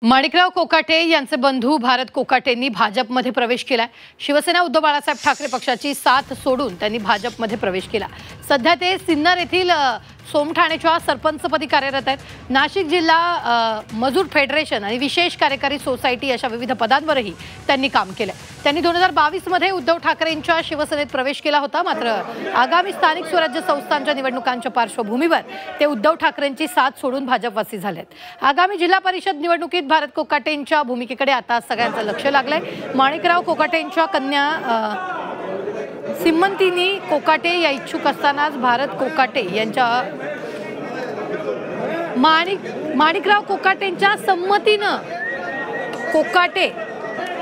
माणिकराव कोकाटे यांचे बंधू भारत कोकाटेंनी भाजपमध्ये प्रवेश केला। शिवसेना उद्धव बाळासाहेब ठाकरे पक्षाची साथ सोडून त्यांनी भाजपमध्ये प्रवेश केला। सध्या ते सिन्नर येथील सोमठाणेच्या सरपंचपदी कार्यरत आहेत। नाशिक जिल्हा मजूर फेडरेशन आणि विशेष कार्यकारी सोसायटी अशा विविध पदांवरही त्यांनी काम केले। त्यांनी 2022 मध्ये उद्धव ठाकरेंच्या शिवसेनेत प्रवेश केला होता। मात्र आगामी स्थानिक स्वराज्य संस्थांच्या निवडणुकांच्या पार्श्वभूमीवर ते उद्धव ठाकरेंची साथ सोडून भाजपवासी झालेत। आगामी जिल्हा परिषद निवडणुकीत भारत कोकाटेंच्या भूमिकेकडे आता सगळ्यांचं लक्ष लागलंय। माणिकराव कोकाटेंच्या कन्या सिमंतिनी कोकाटे या इच्छुक असतानाच भारत कोकाटे यांच्या माणिकराव कोकाटेंच्या संमतीनं कोकाटे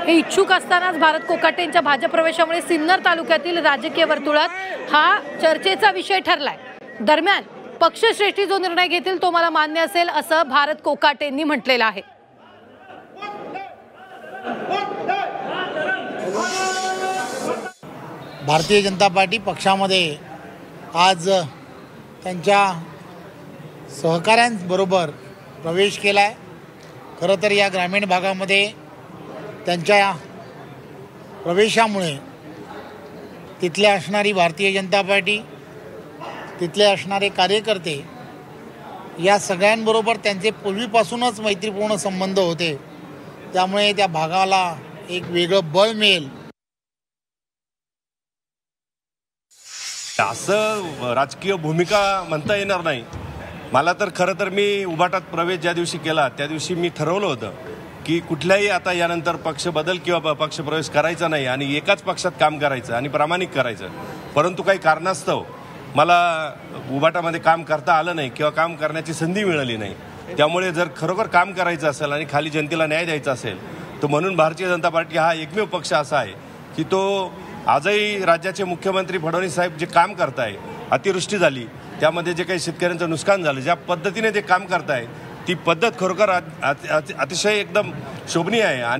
हे इच्छुक असतानाच भारत कोकाटेंच्या भाजप प्रवेशामुळे सिन्नर तालुक्यातील राजकीय वर्तुळात हा चर्चेचा विषय ठरलाय। दरम्यान पक्षश्रेष्ठी जो निर्णय घेतील तो मला मान्य असेल असं भारत कोकाटेंनी म्हटलेलं आहे। भारतीय जनता पार्टी पक्षामध्ये आज त्यांच्या सहकाऱ्यांबरोबर प्रवेश केला आहे। खरं तर या ग्रामीण भागामध्ये त्यांच्या प्रवेशामुळे तिथले असणारी भारतीय जनता पार्टी, तिथले असणारे कार्यकर्ते या सगळ्यांबरोबर त्यांचे पूर्वीपासूनच मैत्रीपूर्ण संबंध होते। त्यामुळे त्या भागाला एक वेगळं बळ मिळेल असं राजकीय भूमिका म्हणता येणार नाही मला। तर खरं तर मी उभाटात प्रवेश ज्या दिवशी केला त्या दिवशी मी ठरवलं होतं की कुठल्याही आता यानंतर पक्ष बदल किंवा पक्ष प्रवेश करायचा नाही आणि एकाच पक्षात काम करायचं आणि प्रामाणिक करायचं। परंतु काही कारणास्तव मला उभाटामध्ये काम करता आलं नाही किंवा काम करण्याची संधी मिळाली नाही। त्यामुळे जर खरोखर काम करायचं असेल आणि खाली जनतेला न्याय द्यायचा असेल तर म्हणून भारतीय जनता पार्टी हा एकमेव पक्ष असा आहे की तो आजही राज्याचे मुख्यमंत्री फडणवीस साहेब जे काम करताय, अतिवृष्टी झाली त्यामध्ये जे काही शेतकऱ्यांचं नुकसान झालं, ज्या पद्धतीने ते काम करताय ती पद्धत खरोखर अतिशय एकदम शोभनीय आहे।